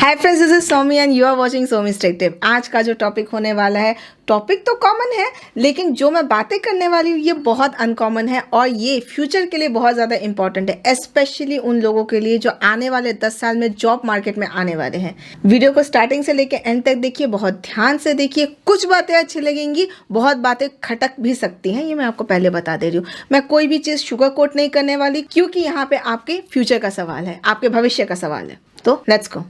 Hi friends, this is Somi and you are watching Somi's tech tip. आज का जो topic होने वाला है, टॉपिक तो कॉमन है लेकिन जो मैं बातें करने वाली हूँ ये बहुत अनकॉमन है और ये फ्यूचर के लिए बहुत ज़्यादा इंपॉर्टेंट है, स्पेशली उन लोगों के लिए जो आने वाले 10 साल में जॉब मार्केट में आने वाले हैं। वीडियो को स्टार्टिंग से लेकर एंड तक देखिए, बहुत ध्यान से देखिए। कुछ बातें अच्छी लगेंगी, बहुत बातें खटक भी सकती हैं, ये मैं आपको पहले बता दे रही हूँ। मैं कोई भी चीज़ शुगर कोट नहीं करने वाली, क्योंकि यहाँ पे आपके फ्यूचर का सवाल है, आपके भविष्य का सवाल है। तो लेट्स गो।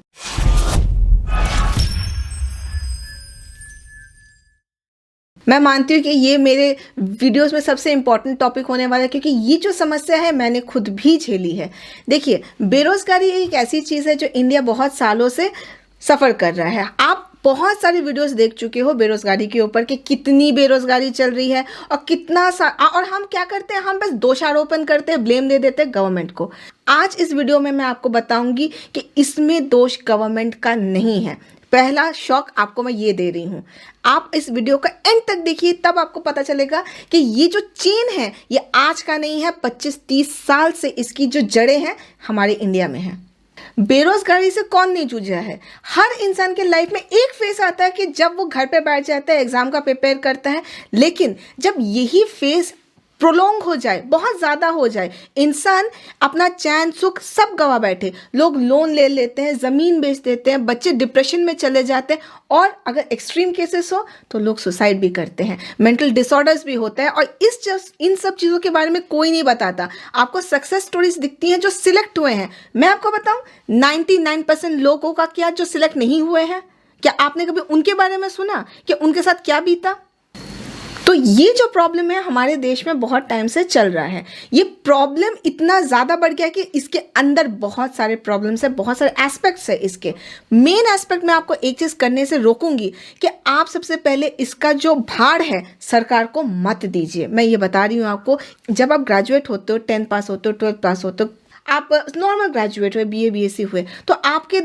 मैं मानती हूँ कि ये मेरे वीडियोस में सबसे इम्पॉर्टेंट टॉपिक होने वाला है, क्योंकि ये जो समस्या है मैंने खुद भी झेली है। देखिए, बेरोज़गारी एक ऐसी चीज़ है जो इंडिया बहुत सालों से सफ़र कर रहा है। आप बहुत सारी वीडियोस देख चुके हो बेरोज़गारी के ऊपर कि कितनी बेरोज़गारी चल रही है और और हम क्या करते हैं, हम बस दोषारोपण करते हैं, ब्लेम दे देते हैं गवर्नमेंट को। आज इस वीडियो में मैं आपको बताऊंगी कि इसमें दोष गवर्नमेंट का नहीं है। पहला शॉक आपको मैं ये दे रही हूँ। आप इस वीडियो का एंड तक देखिए, तब आपको पता चलेगा कि ये जो चेन है ये आज का नहीं है, 25-30 साल से इसकी जो जड़ें हैं हमारे इंडिया में है। बेरोजगारी से कौन नहीं जूझा है? हर इंसान के लाइफ में एक फेस आता है कि जब वो घर पे बैठ जाता है, एग्जाम का प्रिपेयर करता है, लेकिन जब यही फेस प्रोलॉन्ग हो जाए, बहुत ज़्यादा हो जाए, इंसान अपना चैन सुख सब गवा बैठे, लोग लोन ले लेते हैं, ज़मीन बेच देते हैं, बच्चे डिप्रेशन में चले जाते हैं और अगर एक्सट्रीम केसेस हो तो लोग सुसाइड भी करते हैं, मेंटल डिसऑर्डर्स भी होता है। और इन सब चीज़ों के बारे में कोई नहीं बताता। आपको सक्सेस स्टोरीज दिखती हैं जो सिलेक्ट हुए हैं। मैं आपको बताऊं, 99% लोगों का क्या जो सिलेक्ट नहीं हुए हैं, क्या आपने कभी उनके बारे में सुना कि उनके साथ क्या बीता? तो ये जो प्रॉब्लम है हमारे देश में बहुत टाइम से चल रहा है। ये प्रॉब्लम इतना ज़्यादा बढ़ गया कि इसके अंदर बहुत सारे प्रॉब्लम्स है, बहुत सारे एस्पेक्ट्स है। इसके मेन एस्पेक्ट मैं आपको एक चीज़ करने से रोकूंगी कि आप सबसे पहले इसका जो भार है सरकार को मत दीजिए। मैं ये बता रही हूँ आपको, जब आप ग्रेजुएट होते हो, 10 पास होते हो, 12 पास होते हो, आप नॉर्मल ग्रेजुएट हुए, बीए बीएससी हुए, तो आपके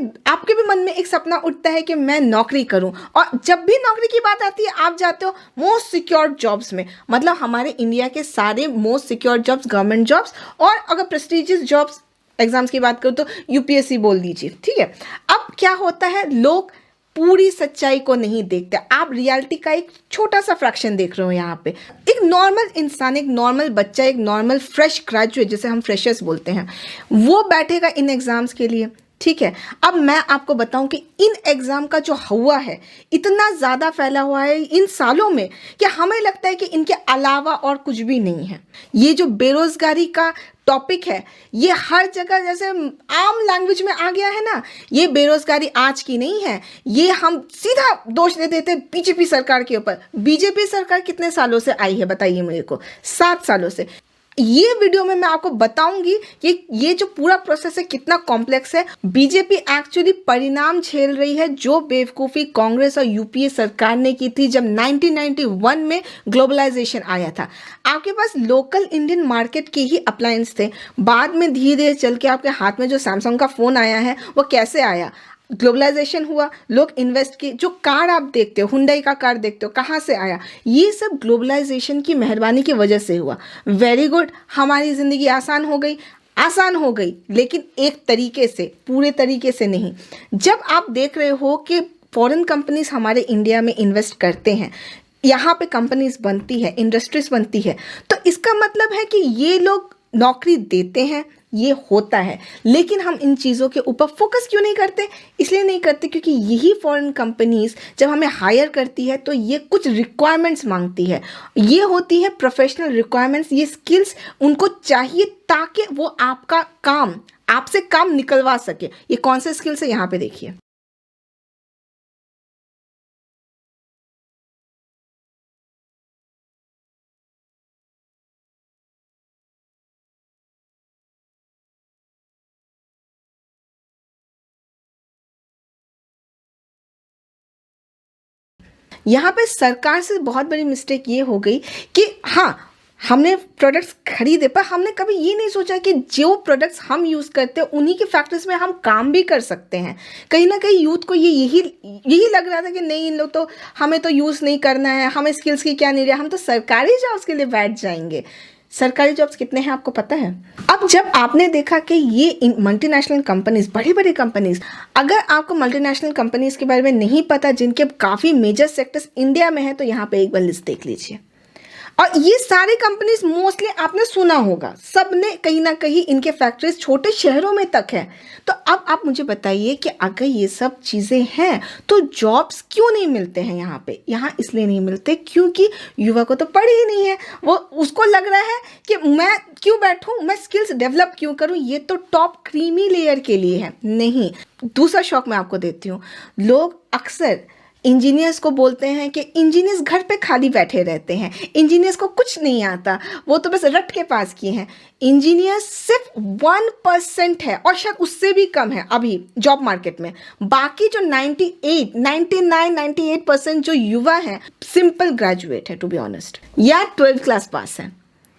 भी मन में एक सपना उठता है कि मैं नौकरी करूं। और जब भी नौकरी की बात आती है आप जाते हो मोस्ट सिक्योर जॉब्स में। मतलब हमारे इंडिया के सारे most secure jobs government jobs, और अगर प्रेस्टिजियस जॉब्स एग्जाम्स की बात करूँ तो यूपीएससी बोल दीजिए, ठीक है। अब क्या होता है, लोग पूरी सच्चाई को नहीं देखते। आप रियलिटी का एक छोटा सा फ्रैक्शन देख रहे हो यहाँ पे। एक नॉर्मल इंसान, एक नॉर्मल बच्चा, एक नॉर्मल फ्रेश ग्रेजुएट, जिसे हम फ्रेशर्स बोलते हैं, वो बैठेगा इन एग्जाम्स के लिए, ठीक है। अब मैं आपको बताऊं कि इन एग्ज़ाम का जो हुआ है इतना ज़्यादा फैला हुआ है इन सालों में कि हमें लगता है कि इनके अलावा और कुछ भी नहीं है। ये जो बेरोज़गारी का टॉपिक है ये हर जगह जैसे आम लैंग्वेज में आ गया है ना। ये बेरोज़गारी आज की नहीं है, ये हम सीधा दोष दे देते हैं बीजेपी सरकार के ऊपर। बीजेपी सरकार कितने सालों से आई है बताइए मेरे को? 7 सालों से। ये वीडियो में मैं आपको बताऊंगी कि ये जो पूरा प्रोसेस है कितना कॉम्प्लेक्स है। बीजेपी एक्चुअली परिणाम झेल रही है जो बेवकूफ़ी कांग्रेस और यूपीए सरकार ने की थी जब 1991 में ग्लोबलाइजेशन आया था। आपके पास लोकल इंडियन मार्केट के ही अप्लायंस थे, बाद में धीरे धीरे चल के आपके हाथ में जो सैमसंग का फ़ोन आया है वो कैसे आया? ग्लोबलाइजेशन हुआ, लोग इन्वेस्ट किए। जो कार आप देखते हो, हुंडई का कार देखते हो, कहाँ से आया? ये सब ग्लोबलाइजेशन की मेहरबानी की वजह से हुआ। वेरी गुड, हमारी ज़िंदगी आसान हो गई, आसान हो गई, लेकिन एक तरीके से, पूरे तरीके से नहीं। जब आप देख रहे हो कि फॉरेन कंपनीज हमारे इंडिया में इन्वेस्ट करते हैं, यहाँ पे कंपनीज बनती है, इंडस्ट्रीज बनती है, तो इसका मतलब है कि ये लोग नौकरी देते हैं, ये होता है। लेकिन हम इन चीज़ों के ऊपर फोकस क्यों नहीं करते? इसलिए नहीं करते क्योंकि यही फॉरेन कंपनीज जब हमें हायर करती है तो ये कुछ रिक्वायरमेंट्स मांगती है। ये होती है प्रोफेशनल रिक्वायरमेंट्स, ये स्किल्स उनको चाहिए ताकि वो आपका काम, आपसे काम निकलवा सके। ये कौन से स्किल्स है यहाँ पे देखिए। यहाँ पे सरकार से बहुत बड़ी मिस्टेक ये हो गई कि हाँ, हमने प्रोडक्ट्स खरीदे पर हमने कभी ये नहीं सोचा कि जो प्रोडक्ट्स हम यूज़ करते हैं उन्हीं के फैक्ट्रीज में हम काम भी कर सकते हैं। कहीं ना कहीं यूथ को ये यही लग रहा था कि नहीं, इन लोग तो, हमें तो यूज़ नहीं करना है, हमें स्किल्स की क्या नहीं रहा, हम तो सरकारी जॉब्स के लिए बैठ जाएंगे। सरकारी जॉब्स कितने हैं आपको पता है? अब जब आपने देखा कि ये मल्टीनेशनल कंपनीज, बड़ी बड़ी कंपनीज, अगर आपको मल्टीनेशनल कंपनीज के बारे में नहीं पता जिनके काफ़ी मेजर सेक्टर्स इंडिया में हैं, तो यहाँ पे एक बार लिस्ट देख लीजिए। और ये सारी कंपनीज मोस्टली आपने सुना होगा, सबने कहीं ना कहीं इनके फैक्ट्रीज छोटे शहरों में तक है। तो अब आप मुझे बताइए कि अगर ये सब चीज़ें हैं तो जॉब्स क्यों नहीं मिलते हैं यहाँ पे? यहाँ इसलिए नहीं मिलते क्योंकि युवा को तो पढ़ी ही नहीं है। वो उसको लग रहा है कि मैं क्यों बैठूं, मैं स्किल्स डेवलप क्यों करूं, ये तो टॉप क्रीमी लेयर के लिए है। नहीं, दूसरा शौक मैं आपको देती हूँ। लोग अक्सर इंजीनियर्स को बोलते हैं कि इंजीनियर्स घर पे खाली बैठे रहते हैं, इंजीनियर्स को कुछ नहीं आता, वो तो बस रट के पास किए हैं। इंजीनियर्स सिर्फ 1% है और शायद उससे भी कम है अभी जॉब मार्केट में। बाकी जो 98, 99, 98% जो युवा हैं सिंपल ग्रेजुएट है टू बी ऑनेस्ट, या 12th क्लास पास है।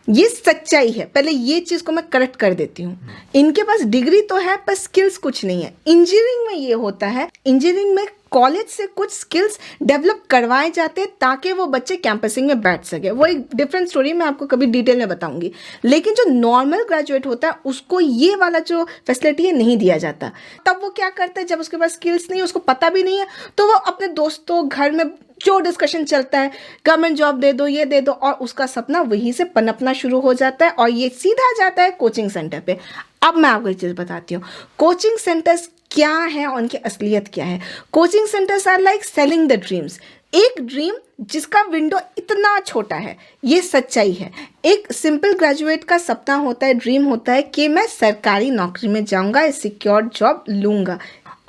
ये सच्चाई है। पहले ये चीज़ को मैं करेक्ट कर देती हूँ। इनके पास डिग्री तो है पर स्किल्स कुछ नहीं है। इंजीनियरिंग में ये होता है, इंजीनियरिंग में कॉलेज से कुछ स्किल्स डेवलप करवाए जाते हैं ताकि वो बच्चे कैंपसिंग में बैठ सके। वो एक डिफरेंट स्टोरी मैं आपको कभी डिटेल में बताऊंगी। लेकिन जो नॉर्मल ग्रेजुएट होता है उसको ये वाला जो फैसिलिटी है नहीं दिया जाता। तब वो क्या करता है, जब उसके पास स्किल्स नहीं है, उसको पता भी नहीं है, तो वो अपने दोस्तों घर में जो डिस्कशन चलता है, गवर्नमेंट जॉब दे दो, ये दे दो, और उसका सपना वहीं से पनपना शुरू हो जाता है और ये सीधा जाता है कोचिंग सेंटर पे। अब मैं आपको एक चीज़ बताती हूँ, कोचिंग सेंटर्स क्या है और उनकी असलियत क्या है। Coaching centres are like selling the dreams. एक ड्रीम जिसका विंडो इतना छोटा है, ये सच्चाई है। एक सिंपल ग्रेजुएट का सपना होता है, ड्रीम होता है कि मैं सरकारी नौकरी में जाऊंगा, सिक्योर जॉब लूंगा।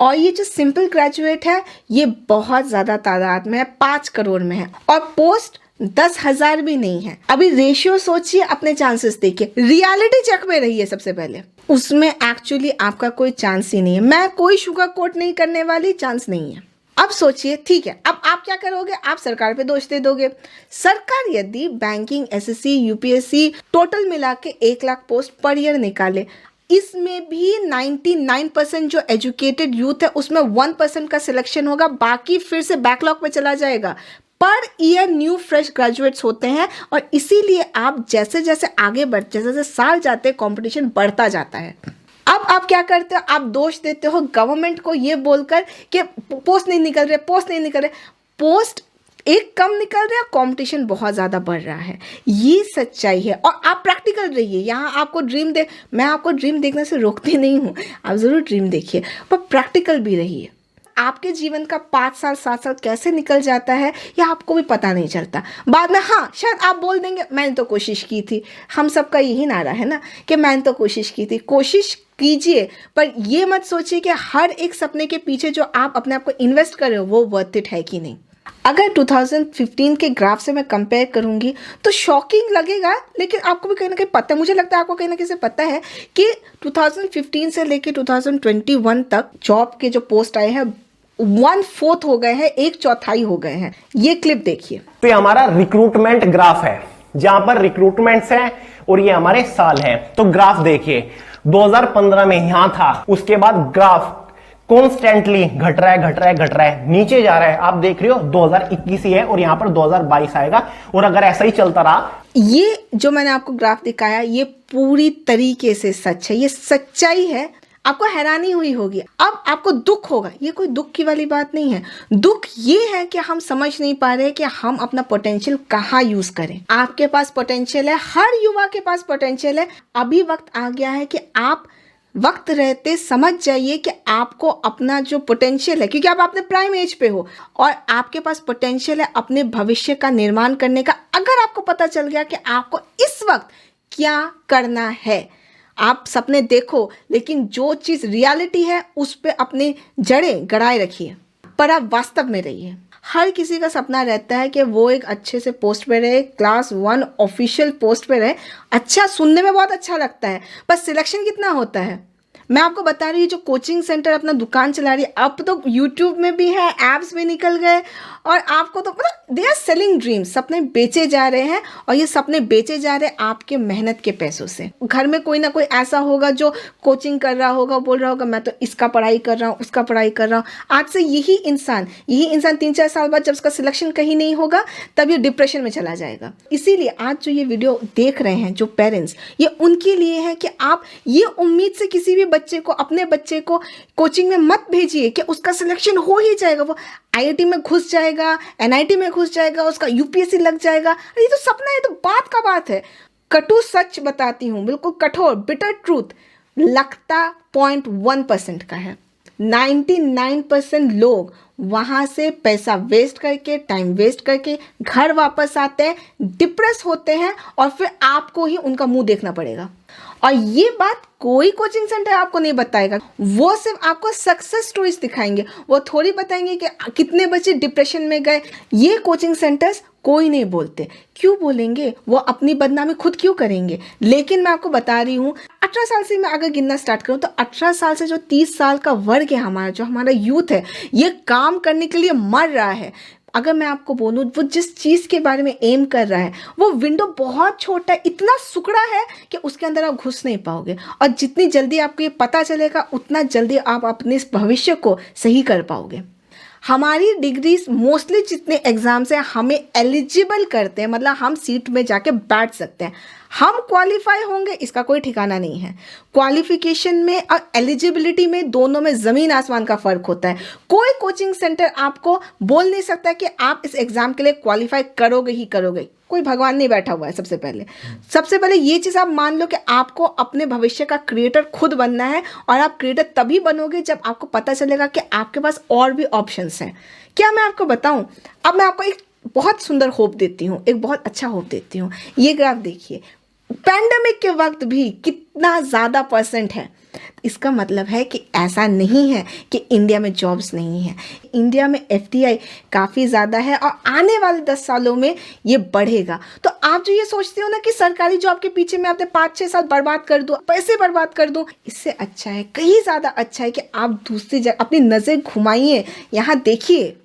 और ये जो सिंपल ग्रेजुएट है ये बहुत ज़्यादा तादाद में है, 5 करोड़ में है, और पोस्ट 10,000 भी नहीं है। अभी रेशियो सोचिए, अपने चांसेस देखिए, रियलिटी चेक में रहिए सबसे पहले, उसमें एक्चुअली आपका कोई चांस ही नहीं है। मैं कोई शुगर कोट नहीं करने वाली, चांस नहीं है। अब सोचिए, ठीक है, अब आप क्या करोगे? आप सरकार पे दोष दे दोगे। सरकार यदि बैंकिंग, एसएससी, यूपीएससी टोटल मिला के 1 लाख पोस्ट पर ईयर निकाले, इसमें भी 99% जो एजुकेटेड यूथ है उसमें 1% का सिलेक्शन होगा, बाकी फिर से बैकलॉग पे चला जाएगा। Per year new fresh graduates होते हैं और इसीलिए आप जैसे जैसे आगे बढ़ते, जैसे जैसे साल जाते हैं, कंपटीशन बढ़ता जाता है। अब आप क्या करते हो? आप दोष देते हो गवर्नमेंट को ये बोलकर कि पोस्ट नहीं निकल रहे, पोस्ट नहीं निकल रहे। पोस्ट एक कम निकल रहा है, कंपटीशन बहुत ज़्यादा बढ़ रहा है, ये सच्चाई है। और आप प्रैक्टिकल रहिए। यहाँ आपको मैं आपको ड्रीम देखने से रोकती नहीं हूँ, आप ज़रूर ड्रीम देखिए, पर प्रैक्टिकल भी रहिए। आपके जीवन का 5 साल 7 साल कैसे निकल जाता है या आपको भी पता नहीं चलता। बाद में हाँ शायद आप बोल देंगे मैंने तो कोशिश की थी। हम सबका यही नारा है ना कि मैंने तो कोशिश की थी। कोशिश कीजिए, पर ये मत सोचिए कि हर एक सपने के पीछे जो आप अपने आप को इन्वेस्ट कर रहे हो वो वर्थ इट है कि नहीं। अगर 2015 के ग्राफ से मैं कंपेयर करूंगी तो शॉकिंग लगेगा, लेकिन आपको भी कहीं ना कहीं पता है, मुझे लगता है आपको कहीं ना कहीं से पता है कि 2015 से लेकर 2021 तक जॉब के जो पोस्ट आए हैं 1/4 हो गए हैं, 1/4 हो गए हैं। ये क्लिप देखिए। तो ये हमारा रिक्रूटमेंट ग्राफ है जहां पर रिक्रूटमेंट्स हैं और ये हमारे साल हैं। तो ग्राफ देखिए 2015 में यहां था, उसके बाद ग्राफ कॉन्स्टेंटली घट रहा है, नीचे जा रहा है। आप देख रहे हो 2021 ही है और यहां पर 2022 आएगा, और अगर ऐसा ही चलता रहा। ये जो मैंने आपको ग्राफ दिखाया ये पूरी तरीके से सच है, ये सच्चाई है। आपको हैरानी हुई होगी, अब आपको दुख होगा। ये कोई दुख की वाली बात नहीं है। दुख ये है कि हम समझ नहीं पा रहे कि हम अपना पोटेंशियल कहाँ यूज करें। आपके पास पोटेंशियल है, हर युवा के पास पोटेंशियल है। अभी वक्त आ गया है कि आप वक्त रहते समझ जाइए कि आपको अपना जो पोटेंशियल है, क्योंकि आप अपने प्राइम एज पे हो और आपके पास पोटेंशियल है अपने भविष्य का निर्माण करने का। अगर आपको पता चल गया कि आपको इस वक्त क्या करना है, आप सपने देखो, लेकिन जो चीज़ रियलिटी है उस पे अपनी जड़ें गड़ाए रखिए, पर आप वास्तव में रहिए। हर किसी का सपना रहता है कि वो एक अच्छे से पोस्ट पे रहे, क्लास 1 ऑफिशियल पोस्ट पे रहे। अच्छा, सुनने में बहुत अच्छा लगता है, पर सिलेक्शन कितना होता है? मैं आपको बता रही हूँ जो कोचिंग सेंटर अपना दुकान चला रही है, अब तो यूट्यूब में भी है, एप्स भी निकल गए, और आपको तो मतलब दे आर सेलिंग ड्रीम्स, सपने बेचे जा रहे हैं, और ये सपने बेचे जा रहे हैं आपके मेहनत के पैसों से। घर में कोई ना कोई ऐसा होगा जो कोचिंग कर रहा होगा, बोल रहा होगा मैं तो इसका पढ़ाई कर रहा हूँ, उसका पढ़ाई कर रहा हूँ। आज से यही इंसान 3-4 साल बाद जब उसका सिलेक्शन कहीं नहीं होगा तब ये डिप्रेशन में चला जाएगा। इसीलिए आज जो ये वीडियो देख रहे हैं जो पेरेंट्स, ये उनके लिए है कि आप ये उम्मीद से किसी भी बच्चे को, अपने बच्चे को कोचिंग में मत भेजिए कि उसका सिलेक्शन हो ही जाएगा, वो आईआईटी में घुस जाएगा, एनआईटी में घुस जाएगा, उसका यूपीएससी लग जाएगा। अरे ये तो सपना है, तो बात का बात है। कटु सच बताती हूँ, बिल्कुल कठोर बिटर ट्रूथ, लगता 0.1% का है। 99% लोग वहाँ से पैसा वेस्ट करके, टाइम वेस्ट करके घर वापस आते हैं, डिप्रेस होते हैं, और फिर आपको ही उनका मुंह देखना पड़ेगा। और ये बात कोई कोचिंग सेंटर आपको नहीं बताएगा, वो सिर्फ आपको सक्सेस स्टोरीज दिखाएंगे, वो थोड़ी बताएंगे कि कितने बच्चे डिप्रेशन में गए। ये कोचिंग सेंटर्स कोई नहीं बोलते। क्यों बोलेंगे? वो अपनी बदनामी खुद क्यों करेंगे? लेकिन मैं आपको बता रही हूँ, 18 साल से मैं अगर गिनना स्टार्ट करूँ तो 18 साल से जो 30 साल का वर्ग है हमारा, जो हमारा यूथ है, ये काम करने के लिए मर रहा है। अगर मैं आपको बोलूँ, वो जिस चीज़ के बारे में एम कर रहा है, वो विंडो बहुत छोटा है, इतना सुकड़ा है कि उसके अंदर आप घुस नहीं पाओगे। और जितनी जल्दी आपको ये पता चलेगा, उतना जल्दी आप अपने इस भविष्य को सही कर पाओगे। हमारी डिग्रीज मोस्टली जितने एग्जाम्स हैं हमें एलिजिबल करते हैं, मतलब हम सीट में जाके बैठ सकते हैं। हम क्वालिफाई होंगे इसका कोई ठिकाना नहीं है। क्वालिफिकेशन में और एलिजिबिलिटी में, दोनों में ज़मीन आसमान का फ़र्क होता है। कोई कोचिंग सेंटर आपको बोल नहीं सकता कि आप इस एग्ज़ाम के लिए क्वालिफाई करोगे ही करोगे। कोई भगवान नहीं बैठा हुआ है। सबसे पहले ये चीज़ आप मान लो कि आपको अपने भविष्य का क्रिएटर खुद बनना है, और आप क्रिएटर तभी बनोगे जब आपको पता चलेगा कि आपके पास और भी ऑप्शंस हैं। क्या मैं आपको बताऊं? अब मैं आपको एक बहुत सुंदर होप देती हूँ, एक बहुत अच्छा होप देती हूँ। ये ग्राफ देखिए, पैंडेमिक के वक्त भी कितना ज़्यादा % है। इसका मतलब है कि ऐसा नहीं है कि इंडिया में जॉब्स नहीं है। इंडिया में FDI काफ़ी ज़्यादा है, और आने वाले 10 सालों में ये बढ़ेगा। तो आप जो ये सोचते हो ना कि सरकारी जॉब के पीछे मैं अपने 5-6 साल बर्बाद कर दूँ, पैसे बर्बाद कर दूँ, इससे अच्छा है, कहीं ज़्यादा अच्छा है कि आप दूसरी जगह अपनी नज़र घुमाइए, यहाँ देखिए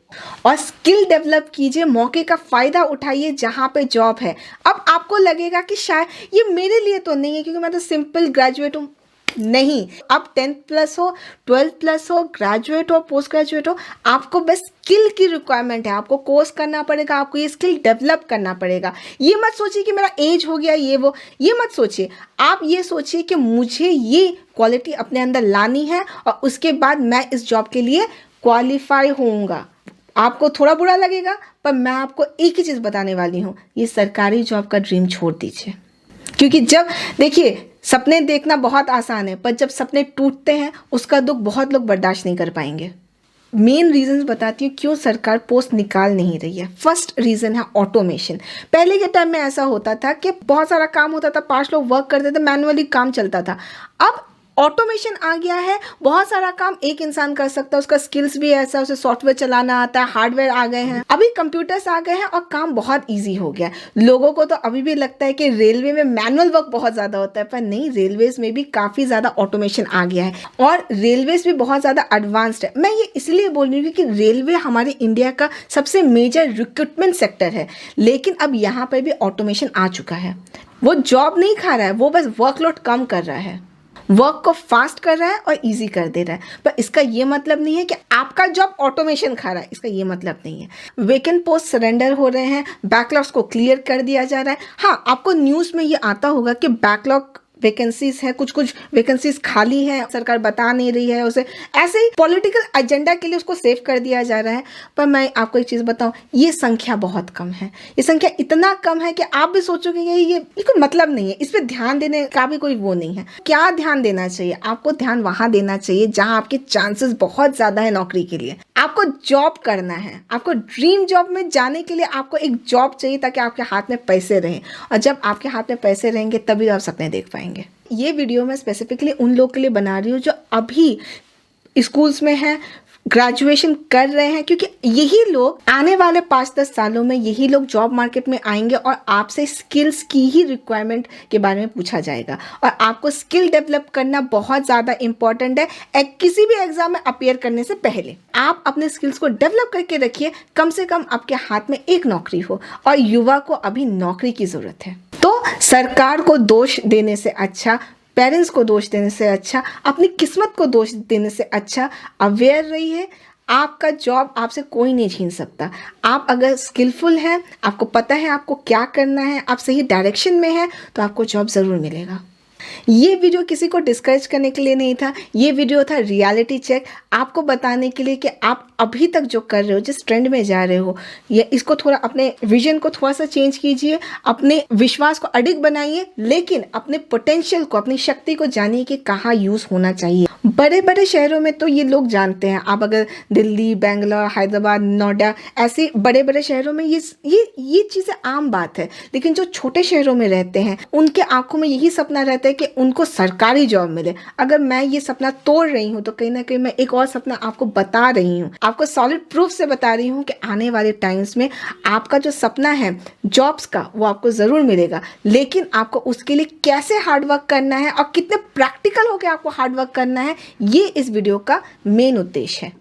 और स्किल डेवलप कीजिए, मौके का फ़ायदा उठाइए जहाँ पे जॉब है। अब आपको लगेगा कि शायद ये मेरे लिए तो नहीं है क्योंकि मैं तो सिंपल ग्रेजुएट हूँ। नहीं, अब 10+ हो, 12+ हो, ग्रेजुएट हो, पोस्ट ग्रेजुएट हो, आपको बस स्किल की रिक्वायरमेंट है। आपको कोर्स करना पड़ेगा, आपको ये स्किल डेवलप करना पड़ेगा। ये मत सोचिए कि मेरा एज हो गया, ये वो, ये मत सोचिए। आप ये सोचिए कि मुझे ये क्वालिटी अपने अंदर लानी है, और उसके बाद मैं इस जॉब के लिए क्वालिफाई होऊंगा। आपको थोड़ा बुरा लगेगा, पर मैं आपको एक ही चीज़ बताने वाली हूँ, ये सरकारी जॉब का ड्रीम छोड़ दीजिए। क्योंकि जब देखिए, सपने देखना बहुत आसान है, पर जब सपने टूटते हैं उसका दुख बहुत लोग बर्दाश्त नहीं कर पाएंगे। मेन रीजंस बताती हूँ क्यों सरकार पोस्ट निकाल नहीं रही है। फर्स्ट रीज़न है ऑटोमेशन। पहले के टाइम में ऐसा होता था कि बहुत सारा काम होता था, 5 लोग वर्क करते थे, मैनुअली काम चलता था। अब ऑटोमेशन आ गया है, बहुत सारा काम एक इंसान कर सकता है, उसका स्किल्स भी ऐसा, उसे सॉफ्टवेयर चलाना आता है, हार्डवेयर आ गए हैं, अभी कंप्यूटर्स आ गए हैं, और काम बहुत इजी हो गया है। लोगों को तो अभी भी लगता है कि रेलवे में मैनुअल वर्क बहुत ज़्यादा होता है, पर नहीं, रेलवेज में भी काफ़ी ज़्यादा ऑटोमेशन आ गया है, और रेलवेज भी बहुत ज़्यादा एडवांस्ड है। मैं ये इसलिए बोल रही हूँ कि रेलवे हमारे इंडिया का सबसे मेजर रिक्रूटमेंट सेक्टर है, लेकिन अब यहाँ पर भी ऑटोमेशन आ चुका है। वो जॉब नहीं खा रहा है, वो बस वर्कलोड कम कर रहा है, वर्क को फास्ट कर रहा है और इजी कर दे रहा है। पर इसका ये मतलब नहीं है कि आपका जॉब ऑटोमेशन खा रहा है, इसका ये मतलब नहीं है। वेकेंट पोस्ट सरेंडर हो रहे हैं, बैकलॉग्स को क्लियर कर दिया जा रहा है। हाँ, आपको न्यूज़ में ये आता होगा कि बैकलॉग वैकेंसीज है, कुछ वैकेंसीज खाली है, सरकार बता नहीं रही है उसे, ऐसे ही पॉलिटिकल एजेंडा के लिए उसको सेव कर दिया जा रहा है। पर मैं आपको एक चीज़ बताऊं, ये संख्या बहुत कम है। ये संख्या इतना कम है कि आप भी सोचोगे ये कोई मतलब नहीं है, इस पर ध्यान देने का भी कोई वो नहीं है। क्या ध्यान देना चाहिए? आपको ध्यान वहाँ देना चाहिए जहाँ आपके चांसेस बहुत ज़्यादा है नौकरी के लिए। आपको जॉब करना है, आपको ड्रीम जॉब में जाने के लिए आपको एक जॉब चाहिए ताकि आपके हाथ में पैसे रहें, और जब आपके हाथ में पैसे रहेंगे तभी आप सपने देख पाएंगे। ये वीडियो मैं स्पेसिफिकली उन लोगों के लिए बना रही हूँ जो अभी स्कूल्स में हैं, ग्रेजुएशन कर रहे हैं, क्योंकि यही लोग आने वाले 5-10 सालों में यही लोग जॉब मार्केट में आएंगे और आपसे स्किल्स की ही रिक्वायरमेंट के बारे में पूछा जाएगा। और आपको स्किल डेवलप करना बहुत ज़्यादा इंपॉर्टेंट है। किसी भी एग्जाम में अपीयर करने से पहले आप अपने स्किल्स को डेवलप करके रखिए, कम से कम आपके हाथ में एक नौकरी हो। और युवा को अभी नौकरी की ज़रूरत है। तो सरकार को दोष देने से अच्छा, पेरेंट्स को दोष देने से अच्छा, अपनी किस्मत को दोष देने से अच्छा अवेयर रहिए। आपका जॉब आपसे कोई नहीं छीन सकता। आप अगर स्किलफुल हैं, आपको पता है आपको क्या करना है, आप सही डायरेक्शन में हैं, तो आपको जॉब ज़रूर मिलेगा। ये वीडियो किसी को डिस्करेज करने के लिए नहीं था, ये वीडियो था रियलिटी चेक, आपको बताने के लिए कि आप अभी तक जो कर रहे हो, जिस ट्रेंड में जा रहे हो, ये इसको थोड़ा अपने विजन को थोड़ा सा चेंज कीजिए, अपने विश्वास को अडिग बनाइए, लेकिन अपने पोटेंशियल को, अपनी शक्ति को जानिए कि कहाँ यूज़ होना चाहिए। बड़े बड़े शहरों में तो ये लोग जानते हैं। आप अगर दिल्ली, बेंगलोर, हैदराबाद, नोएडा, ऐसे बड़े बड़े शहरों में ये चीज़ें आम बात है। लेकिन जो छोटे शहरों में रहते हैं, उनके आंखों में यही सपना रहता है कि उनको सरकारी जॉब मिले। अगर मैं ये सपना तोड़ रही हूँ तो कहीं ना कहीं मैं एक और सपना आपको बता रही हूँ, आपको सॉलिड प्रूफ से बता रही हूँ कि आने वाले टाइम्स में आपका जो सपना है जॉब्स का, वो आपको ज़रूर मिलेगा। लेकिन आपको उसके लिए कैसे हार्डवर्क करना है और कितने प्रैक्टिकल होकर आपको हार्डवर्क करना है, ये इस वीडियो का मेन उद्देश्य है।